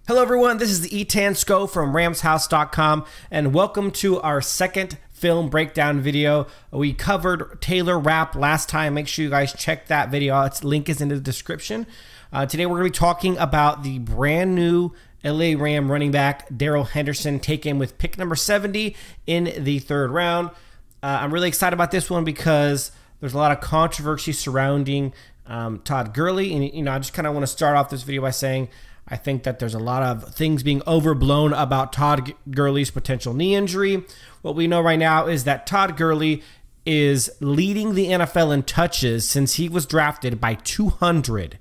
Hello everyone, this is the Sco from ramshouse.com and welcome to our second film breakdown video. We covered Taylor Rapp last time. Make sure you guys check that video. Its link is in the description. Today we're going to be talking about the brand new LA Ram running back Darrell Henderson, taken with pick number 70 in the third round. I'm really excited about this one because there's a lot of controversy surrounding Todd Gurley, and I just kind of want to start off this video by saying I think that there's a lot of things being overblown about Todd Gurley's potential knee injury. What we know right now is that Todd Gurley is leading the NFL in touches since he was drafted by 200.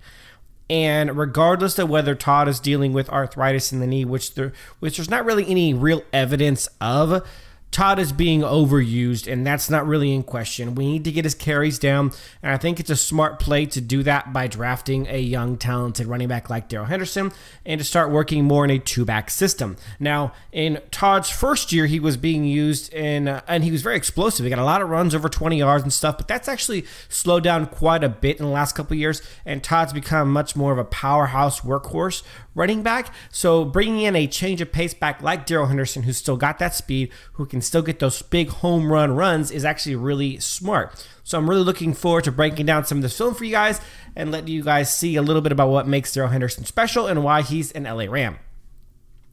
And regardless of whether Todd is dealing with arthritis in the knee, which there's not really any real evidence of, Todd is being overused, and that's not really in question. We need to get his carries down, and I think it's a smart play to do that by drafting a young, talented running back like Darrell Henderson and to start working more in a two-back system. Now, in Todd's first year, he was being used and he was very explosive. He got a lot of runs over 20 yards and stuff, but that's actually slowed down quite a bit in the last couple of years, and Todd's become much more of a powerhouse workhorse running back. So bringing in a change of pace back like Darrell Henderson, who's still got that speed, who can still get those big home run runs, is actually really smart. So I'm really looking forward to breaking down some of this film for you guys and letting you guys see a little bit about what makes Darrell Henderson special and why he's an LA Ram.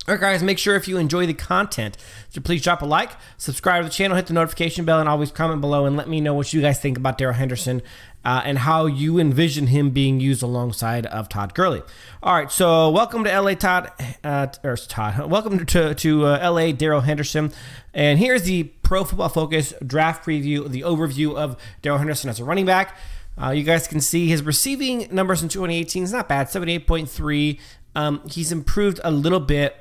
All right, guys, make sure if you enjoy the content to please drop a like, subscribe to the channel, hit the notification bell, and always comment below and let me know what you guys think about Darrell Henderson and how you envision him being used alongside of Todd Gurley. All right, so welcome to LA, welcome to LA, Darrell Henderson. And here's the Pro Football Focus draft preview, the overview of Darrell Henderson as a running back. You guys can see his receiving numbers in 2018 is not bad, 78.3. He's improved a little bit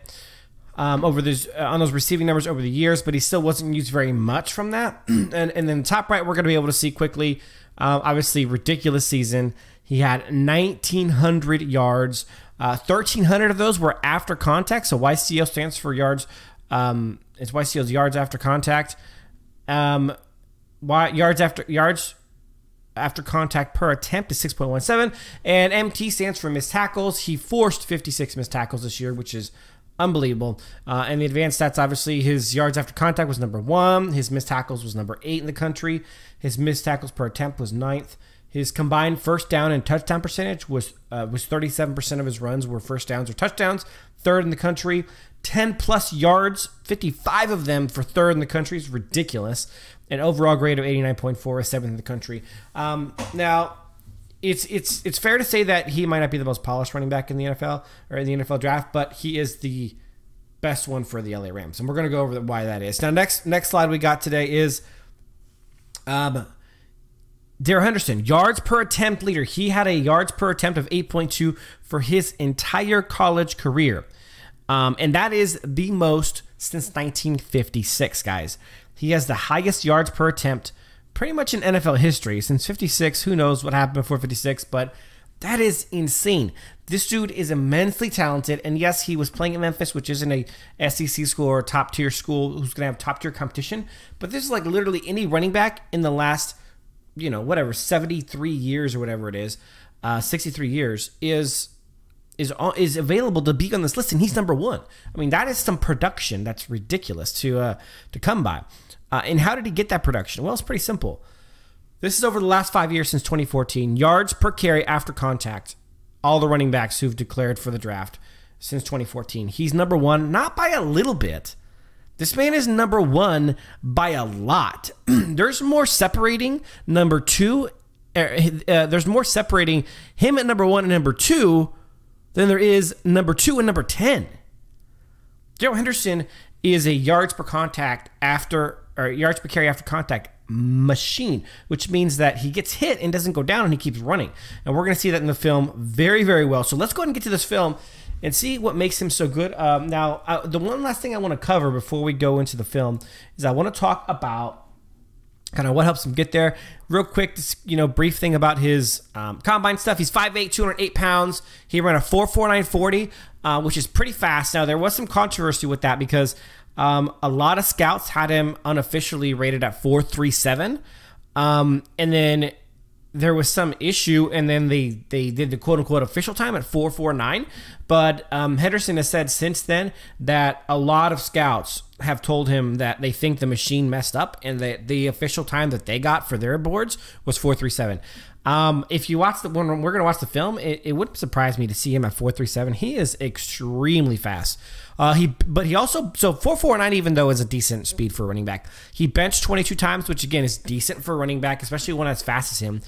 on those receiving numbers over the years, but he still wasn't used very much from that. and then top right, we're going to be able to see quickly, obviously ridiculous season. He had 1,900 yards. 1,300 of those were after contact. So YCO stands for yards. It's YCO's yards after contact. Yards after contact per attempt is 6.17, and MT stands for missed tackles. He forced 56 missed tackles this year, which is unbelievable. And the advanced stats, obviously, his yards after contact was number 1. His missed tackles was number 8 in the country. His missed tackles per attempt was 9th. His combined first down and touchdown percentage was 37% of his runs were first downs or touchdowns, 3rd in the country. 10-plus yards, 55 of them for 3rd in the country is ridiculous. An overall grade of 89.4 is 7th in the country. Now, it's fair to say that he might not be the most polished running back in the NFL or in the NFL draft, but he is the best one for the LA Rams, and we're going to go over why that is. Now, next slide we got today is Darrell Henderson, yards per attempt leader. He had a yards per attempt of 8.2 for his entire college career. And that is the most since 1956, guys. He has the highest yards per attempt pretty much in NFL history. Since 56, who knows what happened before 56, but that is insane. This dude is immensely talented, and yes, he was playing at Memphis, which isn't a SEC school or a top-tier school who's going to have top-tier competition, but this is like literally any running back in the last, 73 years or whatever it is, 63 years, is available to be on this list, and he's number 1. I mean, that is some production that's ridiculous to come by. And how did he get that production? Well, it's pretty simple. This is over the last 5 years since 2014. Yards per carry after contact. All the running backs who've declared for the draft since 2014. He's number 1, not by a little bit. This man is number 1 by a lot. There's more separating number 2. There's more separating him at number 1 and number 2 than there is number 2 and number 10. Darrell Henderson is a yards per carry after contact machine, which means that he gets hit and doesn't go down and he keeps running. And we're going to see that in the film very, very well. So let's go ahead and get to this film and see what makes him so good. The one last thing I want to cover before we go into the film is I want to talk about kind of what helps him get there. Real quick, this, brief thing about his combine stuff. He's 5'8", 208 pounds. He ran a 4.49 40, which is pretty fast. Now, there was some controversy with that because a lot of scouts had him unofficially rated at 4.37. And then there was some issue, and then they did the quote-unquote official time at 4:49. But Henderson has said since then that a lot of scouts have told him that they think the machine messed up, and that the official time that they got for their boards was 4:37. If you watch when we're going to watch the film, it wouldn't surprise me to see him at 4:37. He is extremely fast. But he also, so 4:49, even though is a decent speed for a running back, he benched 22 times, which again is decent for a running back, especially one as fast as him.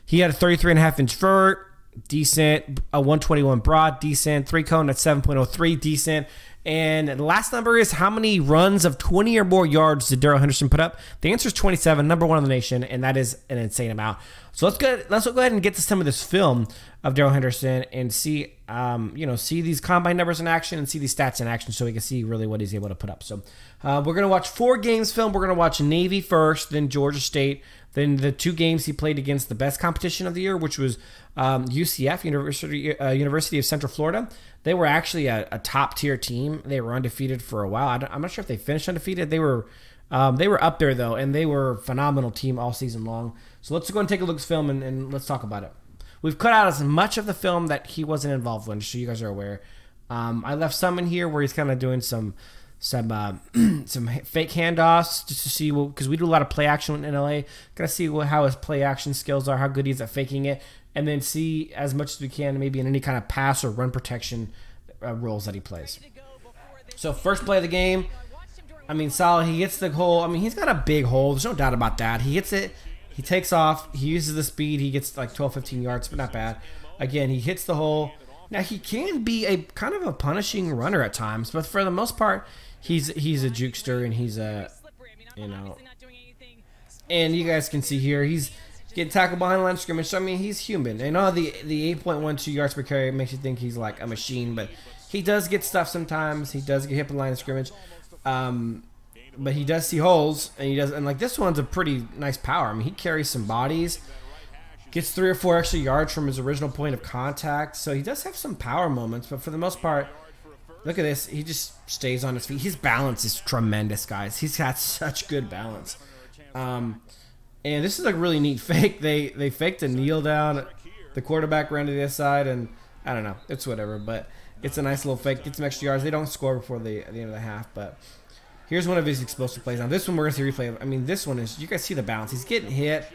He had a 33.5-inch vert, decent, a 121 broad, decent, 3 cone at 7.03, decent. And the last number is how many runs of 20 or more yards did Darrell Henderson put up? The answer is 27, number 1 in the nation, and that is an insane amount. So let's go ahead and get to some of this film of Darrell Henderson and see, see these combine numbers in action and see these stats in action, so we can see really what he's able to put up. So we're gonna watch 4 games film. We're gonna watch Navy first, then Georgia State, then the 2 games he played against the best competition of the year, which was UCF, University of Central Florida. They were actually a top-tier team. They were undefeated for a while. I'm not sure if they finished undefeated. They were up there, though, and they were a phenomenal team all season long. So let's go and take a look at this film, and let's talk about it. We've cut out as much of the film that he wasn't involved with, just so you guys are aware. I left some in here where he's kind of doing some fake handoffs just to see, because we do a lot of play action in LA. Gotta see how his play action skills are, how good he is at faking it, and then see as much as we can maybe in any kind of pass or run protection roles that he plays. So first play of the game, I mean, solid. He hits the hole. I mean, he's got a big hole. There's no doubt about that. He hits it. He takes off. He uses the speed. He gets like 12, 15 yards, but not bad. Again, he hits the hole. Now, he can be a kind of a punishing runner at times, but for the most part, he's a jukester, and he's a, and you guys can see here, he's getting tackled behind the line of scrimmage. So, I mean, he's human. I know the 8.12 yards per carry makes you think he's like a machine, but he does get stuff sometimes. He does get hit behind the line of scrimmage. But he does see holes, and like this one's a pretty nice power. I mean, he carries some bodies, gets 3 or 4 extra yards from his original point of contact. So he does have some power moments, but for the most part, look at this. He just stays on his feet. His balance is tremendous, guys. He's got such good balance. And this is a really neat fake. They faked a kneel down. The quarterback ran to the other side, and I don't know. It's whatever, but it's a nice little fake. Get some extra yards. They don't score before the end of the half, but here's one of his explosive plays. Now, this one we're going to see replay. I mean, this one is, you guys see the balance. He's getting hit.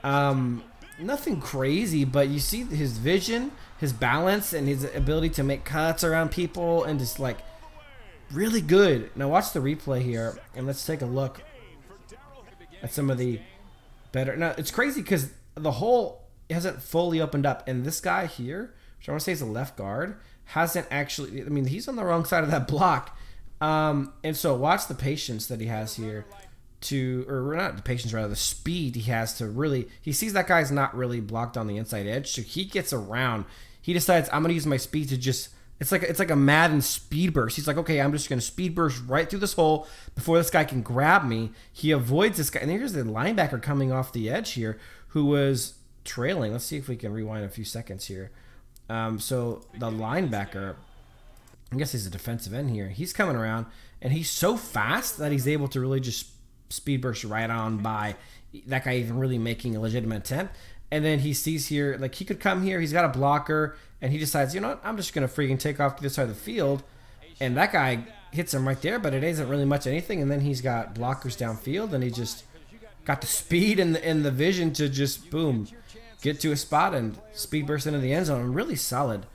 Nothing crazy, but you see his vision, his balance, and his ability to make cuts around people, and just like really good. Now, watch the replay here, and let's take a look at some of the better. Now, it's crazy because the hole hasn't fully opened up, and this guy here, which I want to say is a left guard, hasn't actually, I mean, he's on the wrong side of that block. And so watch the patience that he has here or not the patience, rather the speed he has to really, he sees that guy's not really blocked on the inside edge, so he gets around. He decides, I'm going to use my speed to just, it's like a Madden speed burst. He's like, okay, I'm just going to speed burst right through this hole before this guy can grab me. He avoids this guy, and here's the linebacker coming off the edge here who was trailing. Let's see if we can rewind a few seconds here. So the linebacker, I guess he's a defensive end here. He's coming around, and he's so fast that he's able to really just speed burst right on by that guy even really making a legitimate attempt. And then he sees here, like he could come here. He's got a blocker, and he decides, you know what? I'm just going to freaking take off to this side of the field. And that guy hits him right there, but it isn't really much anything. And then he's got blockers downfield, and he just got the speed and the vision to just, boom, get to a spot and speed burst into the end zone. Really solid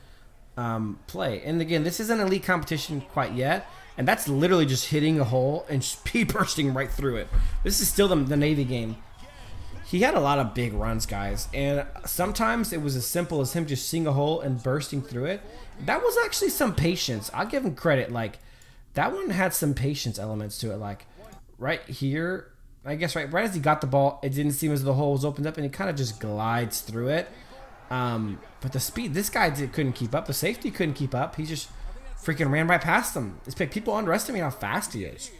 play. And again, this isn't elite competition quite yet, and that's literally just hitting a hole and speed bursting right through it. This is still the Navy game. He had a lot of big runs, guys, and sometimes it was as simple as him just seeing a hole and bursting through it. That was actually some patience. I'll give him credit. Like, that one had some patience elements to it. Like, right here, I guess right as he got the ball, it didn't seem as though the hole was opened up, and he kind of just glides through it. But the speed, this guy couldn't keep up. The safety couldn't keep up. He just freaking ran right past them. People underestimate how fast he is.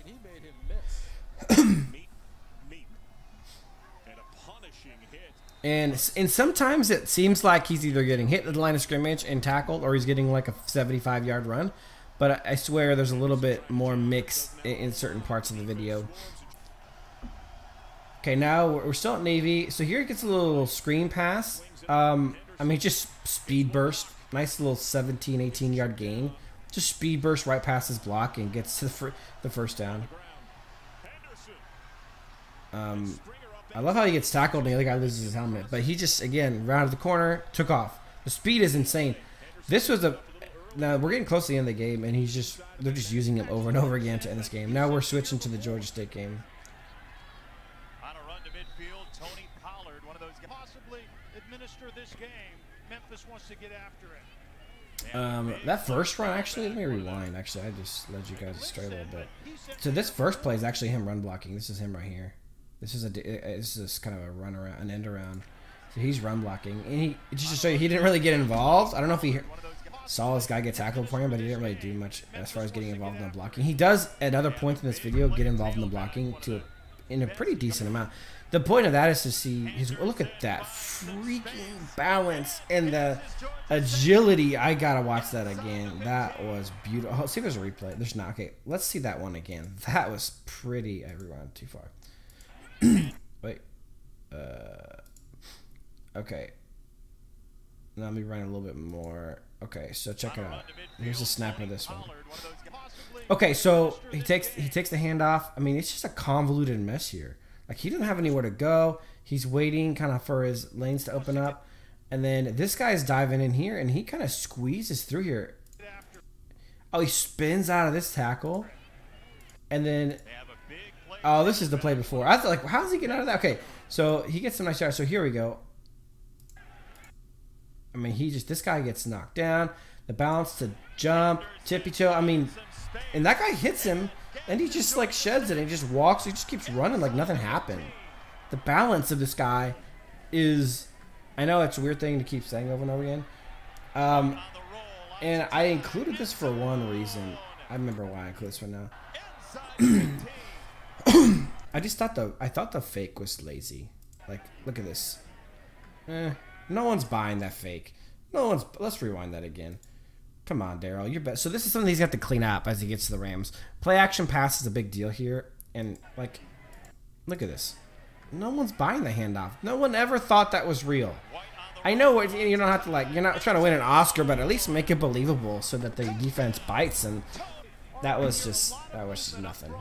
And sometimes it seems like he's either getting hit at the line of scrimmage and tackled, or he's getting like a 75-yard run. But I swear there's a little bit more mix in certain parts of the video. Okay, now we're still at Navy. So here it gets a little screen pass. I mean, just speed burst. Nice little 17, 18-yard gain. Just speed burst right past his block and gets to the first down. I love how he gets tackled and the other guy loses his helmet. But he just, again, rounded the corner, took off. The speed is insane. This was a... Now, we're getting close to the end of the game, and they're just using him over and over again to end this game. Now we're switching to the Georgia State game. On a run to midfield, Tony Pollard, one of those guys, possibly administer this game. Memphis wants to get after it. That first run, actually, let me rewind. Actually, I just led you guys astray a little bit. So this first play is actually him run blocking. This is him right here. This is kind of a run around, an end around. So he's run blocking, and just to show you, he didn't really get involved. I don't know if he saw this guy get tackled for him, but he didn't really do much as far as getting involved in the blocking. He does at other points in this video get involved in the blocking in a pretty decent amount. The point of that is to see his look at that freaking balance and the agility. I gotta watch that again. That was beautiful. Let's see if there's a replay. There's not. Okay, let's see that one again. That was pretty. I rewound too far. Wait. Okay. Now let me run a little bit more. Okay, so check it out. Here's the snap of this one. Okay, so he takes the handoff. I mean, it's just a convoluted mess here. Like, he doesn't have anywhere to go. He's waiting kind of for his lanes to open up. And then this guy's diving in here, and he kind of squeezes through here. Oh, he spins out of this tackle. And then, oh, this is the play before. I thought, like, how does he get out of that? Okay, so he gets some nice yards. So here we go. I mean, this guy gets knocked down. The balance to jump, tippy toe. I mean, and that guy hits him, and he just, like, sheds it, and he just walks. He just keeps running like nothing happened. The balance of this guy is, I know it's a weird thing to keep saying over and over again. And I included this for one reason. I remember why I included this one now. I thought the fake was lazy. Like, look at this. No one's buying that fake. Let's rewind that again. Come on, Darrell, you're best. So this is something he's got to clean up as he gets to the Rams. Play action pass is a big deal here, and like, look at this. No one's buying the handoff. No one ever thought that was real. I know you don't have to, like, you're not trying to win an Oscar, but at least make it believable so that the defense bites. And that was just nothing.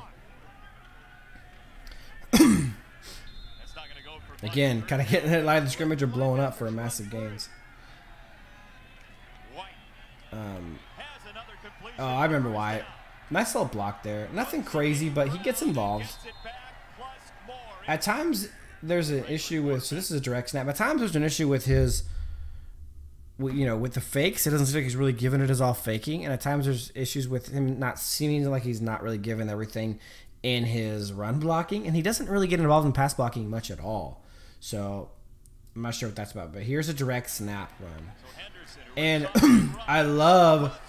Again, kind of hitting that line of scrimmage or blowing up for a massive gains. Oh, I remember why. Nice little block there. Nothing crazy, but he gets involved. At times, there's an issue with... So this is a direct snap. At times, there's an issue with his... with the fakes. It doesn't seem like he's really giving it as all faking. And at times, there's issues with him not seeming like he's not really giving everything in his run blocking. And he doesn't really get involved in pass blocking much at all. So, I'm not sure what that's about. But here's a direct snap run. And I love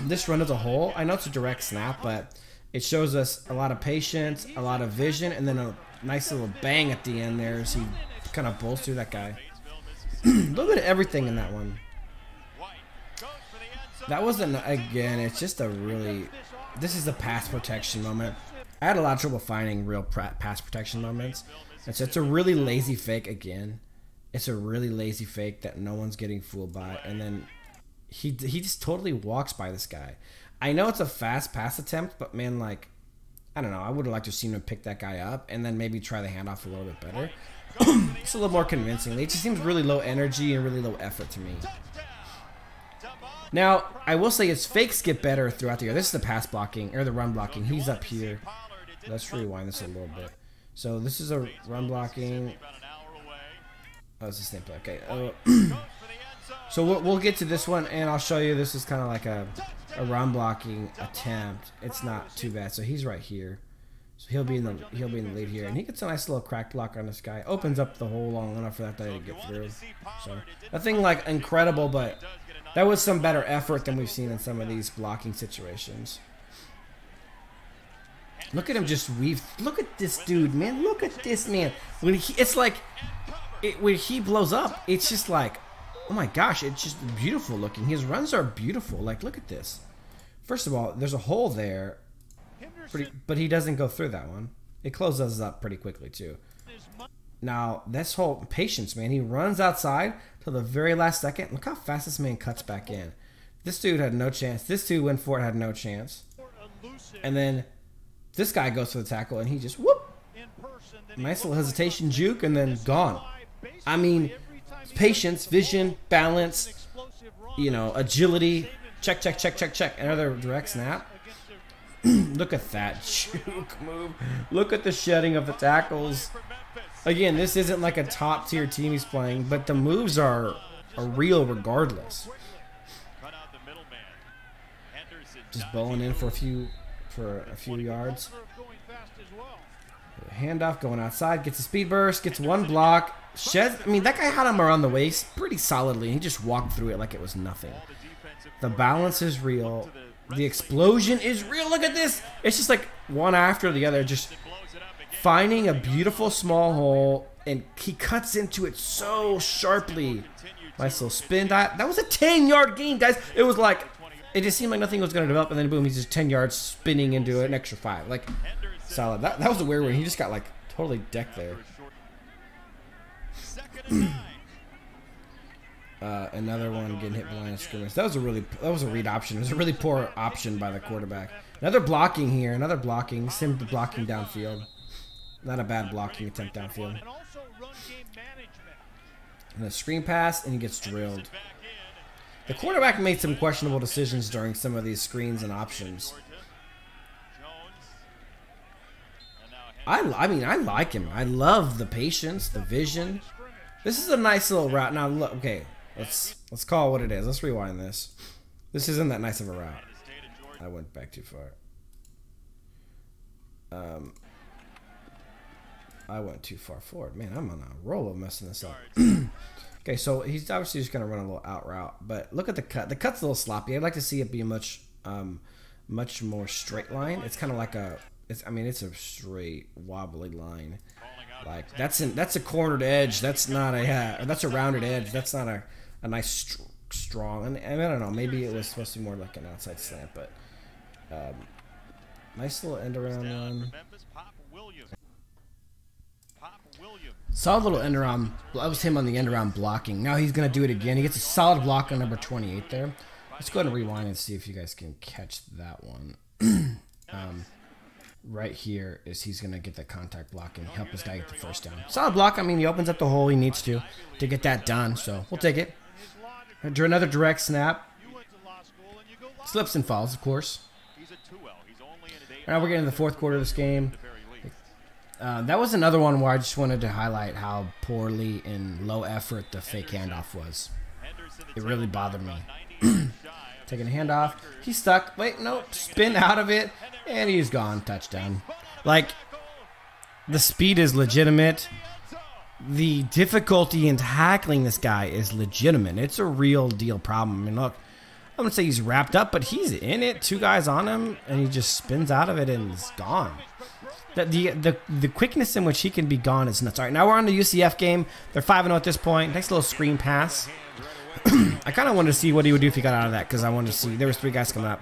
this run as a whole. I know it's a direct snap, but it shows us a lot of patience, a lot of vision, and then a nice little bang at the end there as he kind of bolts through that guy. A little bit of everything in that one. That wasn't, again, it's just a really, this is a pass protection moment. I had a lot of trouble finding real pass protection moments. And so it's a really lazy fake again. It's a really lazy fake that no one's getting fooled by. And then he just totally walks by this guy. I know it's a fast pass attempt, but man, like, I don't know. I would have liked to have seen him pick that guy up and then maybe try the handoff a little bit better. It's a little more convincingly. It just seems really low energy and really low effort to me. Now, I will say his fakes get better throughout the year. This is the pass blocking, or the run blocking. He's up here. Let's rewind this a little bit. So this is a run blocking. Oh, it's the same play. Okay. So we'll get to this one, and I'll show you. This is kind of like a run blocking attempt. It's not too bad. So he's right here. So he'll be in the lead here, and he gets a nice little crack block on this guy. Opens up the hole long enough for that guy to get through. So nothing like incredible, but that was some better effort than we've seen in some of these blocking situations. Look at him just weave. Look at this dude, man. Look at this man. When it's like, when he blows up, it's just like, oh my gosh, it's just beautiful looking. His runs are beautiful. Like, look at this. First of all, there's a hole there, but he doesn't go through that one. It closes up pretty quickly too. Now, this whole patience, man. He runs outside till the very last second. Look how fast this man cuts back in. This dude had no chance. This dude went for it, had no chance. And then this guy goes for the tackle, and he just, whoop. Nice little hesitation, juke, and then gone. I mean, patience, vision, balance, you know, agility. Check, check, check, check, check. Another direct snap. Look at that juke move. Look at the shedding of the tackles. Again, this isn't like a top-tier team he's playing, but the moves are real regardless. Just bowling in for a few yards. Handoff going outside, gets a speed burst, gets one block. Sheds. I mean, that guy had him around the waist pretty solidly. He just walked through it like it was nothing. The balance is real. The explosion is real. Look at this. It's just like one after the other, just finding a beautiful small hole, and he cuts into it so sharply. Nice little spin. That was a 10-yard gain, guys. It was like, it just seemed like nothing was going to develop, and then boom, he's just 10 yards spinning into an extra 5. Like, solid. That was a weird one. He just got like totally decked there. Another one getting hit behind a scrimmage. That was a read option. It was a really poor option by the quarterback. Another blocking here. Another blocking. Simple blocking downfield. Not a bad blocking attempt downfield. And a screen pass, and he gets drilled. The quarterback made some questionable decisions during some of these screens and options. I mean, I like him. I love the patience, the vision. This is a nice little route. Now, look, okay, let's call it what it is. Let's rewind this. This isn't that nice of a route. I went back too far. I went too far forward. Man, I'm on a roll of messing this up. Okay, so he's obviously just going to run a little out route. But look at the cut. The cut's a little sloppy. I'd like to see it be a much more straight line. It's kind of like a... I mean, it's a straight, wobbly line. Like, that's a cornered edge. That's not a... that's a rounded edge. That's not a nice, strong... And I don't know. Maybe it was supposed to be more like an outside slant, but... nice little end around one. Solid little end around. That was him on the end around blocking. Now he's going to do it again. He gets a solid block on number 28 there. Let's go ahead and rewind and see if you guys can catch that one. Right here is he's going to get the contact block and help this guy get the first down. Solid block. I mean, he opens up the hole he needs to get that done. So we'll take it. Another direct snap. Slips and falls, of course. Now we're getting to the fourth quarter of this game. That was another one where I just wanted to highlight how poorly and low effort the fake handoff was. It really bothered me. Taking a handoff. He's stuck. Wait, no. Spin out of it. And he's gone. Touchdown. Like, the speed is legitimate. The difficulty in tackling this guy is legitimate. It's a real deal problem. I mean, look. I'm going to say he's wrapped up, but he's in it. 2 guys on him. And he just spins out of it and is gone. The quickness in which he can be gone is nuts. All right, now we're on the UCF game. They're 5-0 at this point. Nice little screen pass. I kind of wanted to see what he would do if he got out of that, because I wanted to see. There was 3 guys coming up.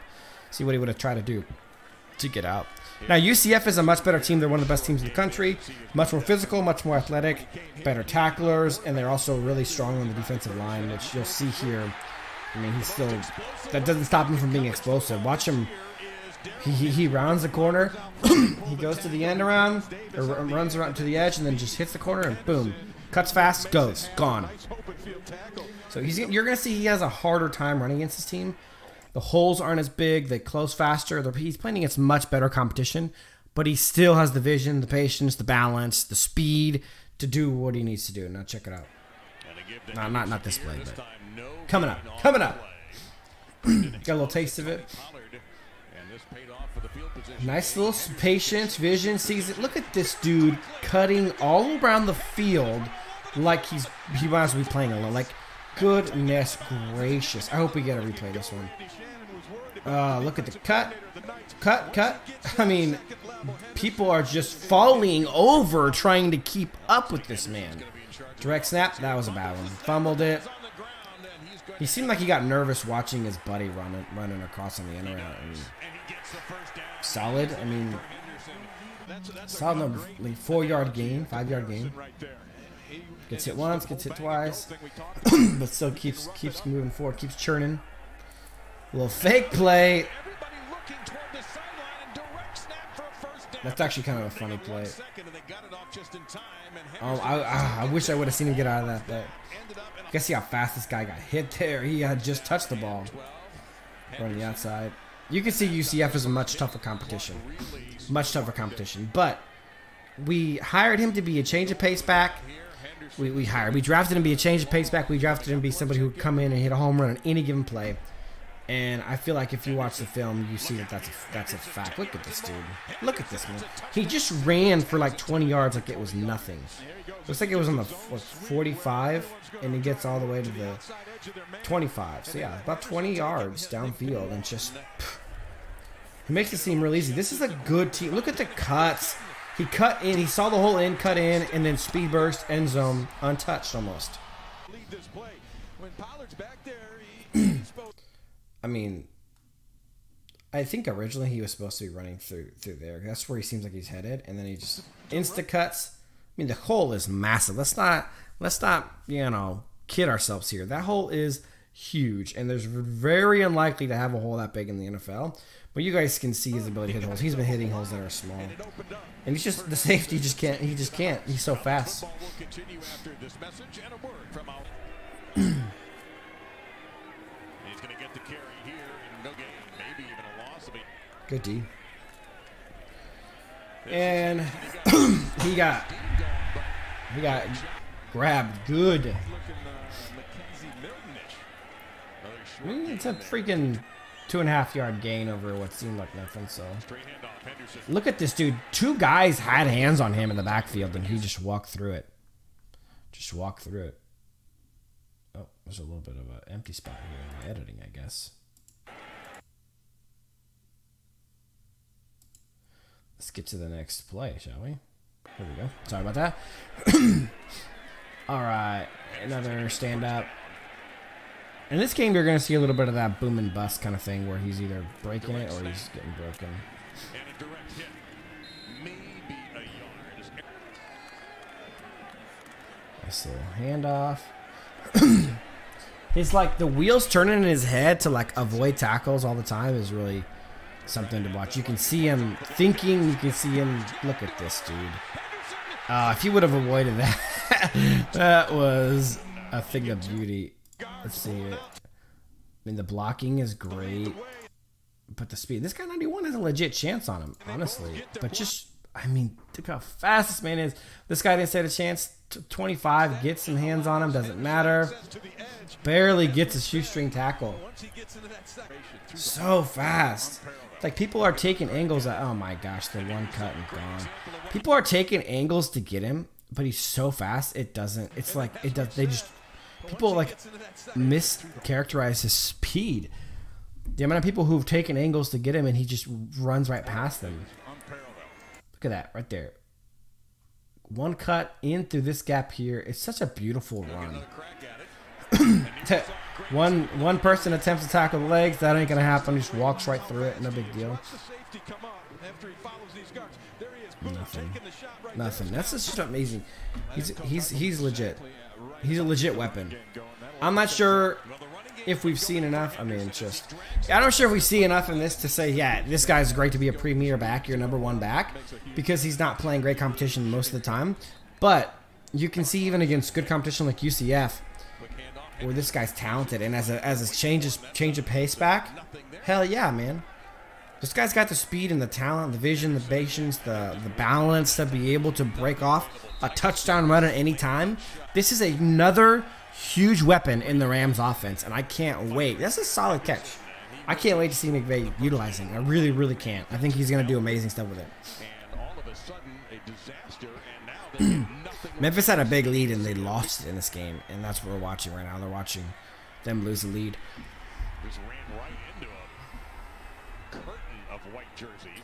See what he would have tried to do to get out. Now, UCF is a much better team. They're one of the best teams in the country. Much more physical, much more athletic, better tacklers, and they're also really strong on the defensive line, which you'll see here. I mean, he's still... That doesn't stop him from being explosive. Watch him... He rounds the corner, he goes to the end around, or runs around to the edge, and then just hits the corner, and boom. Cuts fast, goes, gone. So you're going to see he has a harder time running against his team. The holes aren't as big, they close faster. He's playing against much better competition, but he still has the vision, the patience, the balance, the speed to do what he needs to do. Now check it out. Not this play, but coming up. Got a little taste of it. Nice little patience, vision, sees it. Look at this dude cutting all around the field like he might as well be playing alone. Like, goodness gracious. I hope we get a replay of this one. Look at the cut. I mean, people are just falling over trying to keep up with this man. Direct snap. That was a bad one. Fumbled it. He seemed like he got nervous watching his buddy running across on the end route. I mean, solid. I mean, solid number, like 4-yard gain, 5-yard gain. Gets hit once, gets hit twice, but still keeps moving forward, keeps churning. A little fake play. That's actually kind of a funny play. Oh, I wish I would have seen him get out of that. But you can see how fast this guy got hit there. He had just touched the ball on the outside. You can see UCF is a much tougher competition. Much tougher competition. But we hired him to be a change of pace back. We drafted him to be a change of pace back. We drafted him to be somebody who would come in and hit a home run on any given play. And I feel like if you watch the film, you see that that's a fact. Look at this dude. Look at this man. He just ran for like 20 yards like it was nothing. Looks like it was on the 45, and he gets all the way to the 25. So yeah, about 20 yards downfield, and just he makes it seem real easy. This is a good team. Look at the cuts. He cut in. He saw the hole in, cut in, and then speed burst, end zone, untouched almost. I mean, I think originally he was supposed to be running through there. That's where he seems like he's headed, and then he just insta cuts. I mean, the hole is massive. Let's not kid ourselves here. That hole is huge, and there's very unlikely to have a hole that big in the NFL. But you guys can see his ability to hit holes. He's been hitting holes that are small, and he's just the safety just can't. He just can't. He's so fast. Good D. And he got grabbed good. It's a freaking 2.5-yard gain over what seemed like nothing. So look at this dude. 2 guys had hands on him in the backfield, and he just walked through it. Just walked through it. Oh, there's a little bit of an empty spot here in the editing, I guess. Let's get to the next play, shall we? Here we go. Sorry about that. All right, another stand-up. In this game, you're going to see a little bit of that boom and bust kind of thing where he's either breaking it or he's getting broken. Nice little handoff. It's like the wheels turning in his head to like avoid tackles all the time is really something to watch. You can see him thinking. You can see him. Look at this dude. If he would have avoided that, that was a thing of beauty. Let's see it. I mean, the blocking is great, but the speed. This guy 91 has a legit chance on him, honestly. But just, I mean, look how fast this man is. This guy didn't stand a chance. 25 gets some hands on him. Doesn't matter. Barely gets a shoestring tackle. So fast. Like, people are taking angles at, oh my gosh, the one cut and gone. People are taking angles to get him, but he's so fast, it doesn't, it's like, it does, they just, people like mischaracterize his speed. The amount of people who've taken angles to get him and he just runs right past them. Look at that, right there. One cut in through this gap here. It's such a beautiful run. One person attempts to tackle the legs. That ain't gonna happen. He just walks right through it. No big deal. Nothing. That's just amazing. He's legit. He's a legit weapon. I'm not sure if we've seen enough. I mean, it's just, I'm not sure if we see enough in this to say, yeah, this guy's great to be a premier back, your #1 back, because he's not playing great competition most of the time. But you can see even against good competition like UCF, where this guy's talented, and as a change of pace back, hell yeah, man. This guy's got the speed and the talent, the vision, the patience, the balance to be able to break off a touchdown run at any time. This is another huge weapon in the Rams offense, and I can't wait. That's a solid catch. I can't wait to see McVay utilizing. I really, really can't. I think he's going to do amazing stuff with it. Memphis had a big lead, and they lost it in this game, and that's what we're watching right now. They're watching them lose the lead.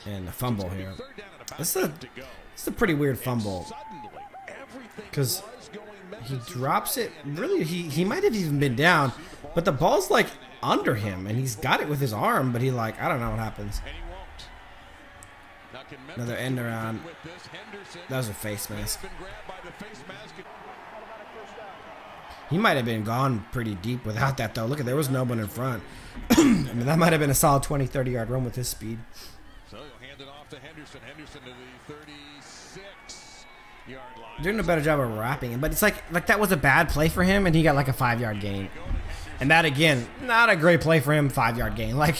And the fumble here. This is a pretty weird fumble, because He drops it. Really, he might have even been down, but the ball's like under him, and he's got it with his arm, but he like, I don't know what happens. Another end around. That was a face mask. He might have been gone pretty deep without that, though. Look at, there was no one in front. I mean, that might have been a solid 20, 30-yard run with his speed. So he'll hand it off to Henderson. Henderson to the 36-yard line. Doing a better job of wrapping him, but it's like that was a bad play for him, and he got like a 5-yard gain. And that, again, not a great play for him, 5-yard gain. Like,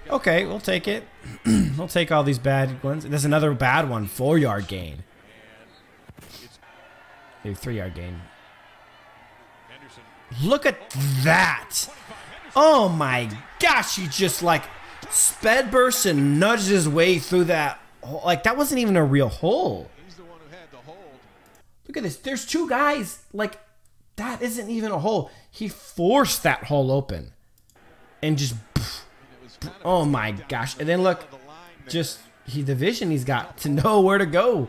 okay, we'll take it. We'll take all these bad ones. There's another bad one, 4-yard gain. Maybe 3-yard gain. Look at that. Oh my gosh, he just like sped bursts and nudged his way through that hole. Like, that wasn't even a real hole. Look at this. There's two guys. Like, that isn't even a hole. He forced that hole open. And just, oh my gosh. And then look, just the vision he's got to know where to go.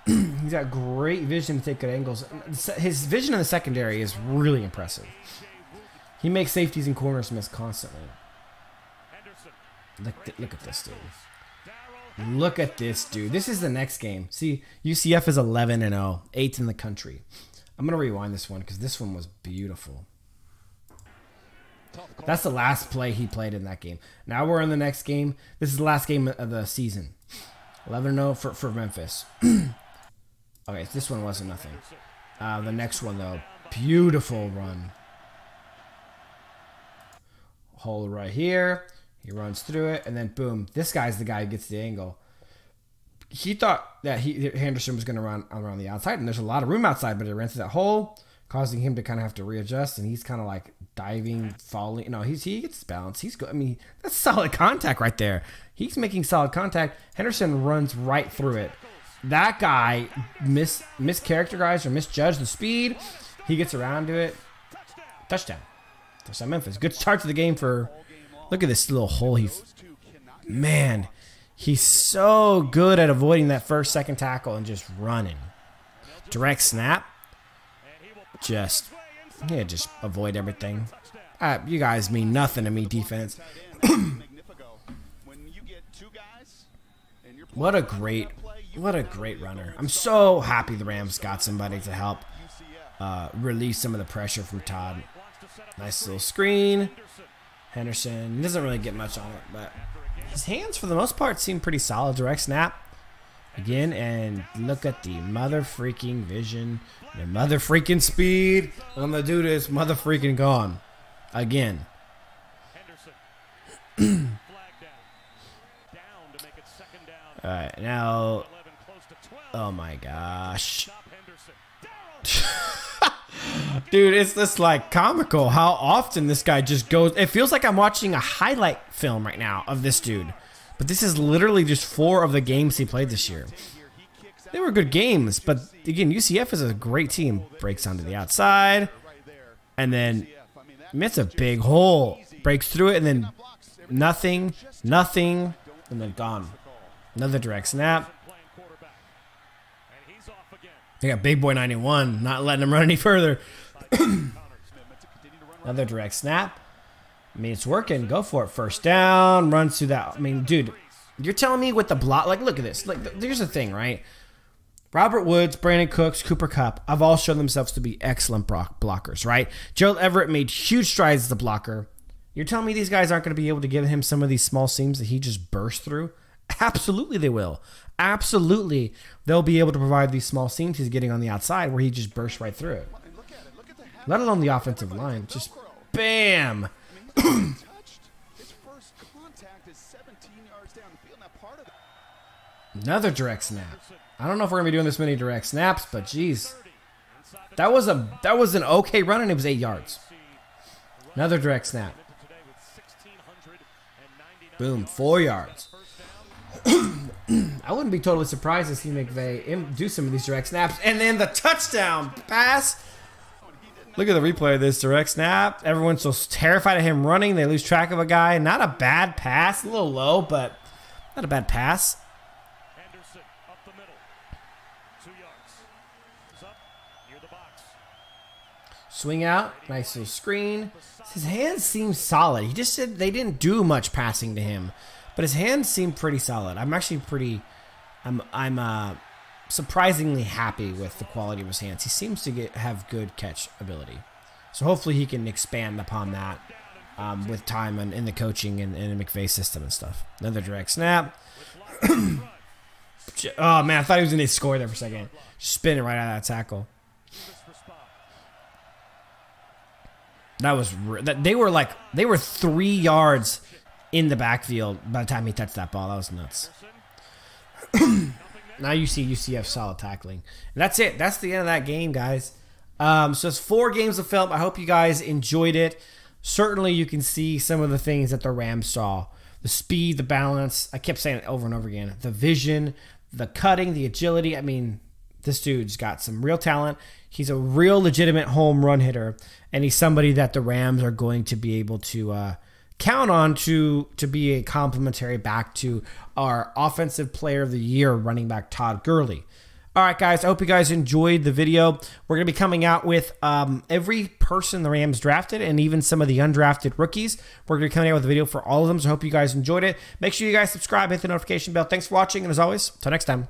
He's got great vision to take good angles. His vision in the secondary is really impressive. He makes safeties and corners miss constantly. Look at this dude. Look at this dude. This is the next game. See, UCF is 11-0, 8th in the country. I'm going to rewind this one because this one was beautiful. That's the last play he played in that game. Now we're in the next game. This is the last game of the season. 11-0 for Memphis. Okay, this one wasn't nothing. The next one, though, beautiful run. Hole right here. He runs through it, and then boom. This guy's the guy who gets the angle. He thought that Henderson was going to run around the outside, and there's a lot of room outside, but it ran through that hole, causing him to kind of have to readjust, and he's kind of like diving, falling. No, he gets his balance. He's good. I mean, that's solid contact right there. He's making solid contact. Henderson runs right through it. That guy mischaracterized or misjudged the speed. He gets around to it. Touchdown. Touchdown Memphis. Good start to the game for, look at this little hole. Man, he's so good at avoiding that first, second tackle and just running. Direct snap. Just avoid everything. You guys mean nothing to me, defense. What a great runner. I'm so happy the Rams got somebody to help release some of the pressure from Todd. Nice little screen. Henderson doesn't really get much on it, but his hands for the most part seem pretty solid. Direct snap again, and look at the mother freaking vision, the mother freaking speed. I'm gonna do this, mother freaking gone again. All right, now, oh my gosh. Dude, it's just like comical how often this guy just goes. It feels like I'm watching a highlight film right now of this dude. But this is literally just 4 of the games he played this year. They were good games, but again, UCF is a great team. Breaks onto the outside, and then it's a big hole. Breaks through it, and then nothing, and then gone. Another direct snap. They got Big Boy 91, not letting him run any further. Another direct snap. I mean, it's working. Go for it. First down. Runs through that. I mean, dude, you're telling me with the block. Like, look at this. Like, here's the thing, right? Robert Woods, Brandon Cooks, Cooper Kupp have all shown themselves to be excellent blockers, right? Gerald Everett made huge strides as a blocker. You're telling me these guys aren't going to be able to give him some of these small seams that he just burst through? Absolutely they will. Absolutely they'll be able to provide these small seams he's getting on the outside where he just bursts right through it. Let alone the offensive line. Just bam. Another direct snap. I don't know if we're going to be doing this many direct snaps, but geez. That was an okay run, and it was 8 yards. Another direct snap. Boom, 4 yards. I wouldn't be totally surprised to see McVay do some of these direct snaps. And then the touchdown pass. Look at the replay of this direct snap. Everyone's so terrified of him running. They lose track of a guy. Not a bad pass. A little low, but not a bad pass. Henderson up the middle. 2 yards. He's up near the box. Swing out. Nice little screen. His hands seem solid. He just said they didn't do much passing to him, but his hands seem pretty solid. I'm actually pretty... I'm surprisingly happy with the quality of his hands. He seems to have good catch ability. So hopefully he can expand upon that with time and in the coaching and in the McVay system and stuff. Another direct snap. Oh, man, I thought he was going to score there for a second. Spinning right out of that tackle. That was... They were 3 yards in the backfield by the time he touched that ball. That was nuts. Now you see UCF solid tackling. And that's it. That's the end of that game, guys. So it's 4 games of film. I hope you guys enjoyed it. Certainly you can see some of the things that the Rams saw. The speed, the balance. I kept saying it over and over again. The vision, the cutting, the agility. I mean, this dude's got some real talent. He's a real legitimate home run hitter. And he's somebody that the Rams are going to be able to count on to be a complimentary back to our Offensive Player of the Year running back Todd Gurley. All right, guys, I hope you guys enjoyed the video. We're going to be coming out with every person the Rams drafted and even some of the undrafted rookies. We're going to be coming out with a video for all of them, so I hope you guys enjoyed it. Make sure you guys subscribe, hit the notification bell. Thanks for watching, and as always, until next time.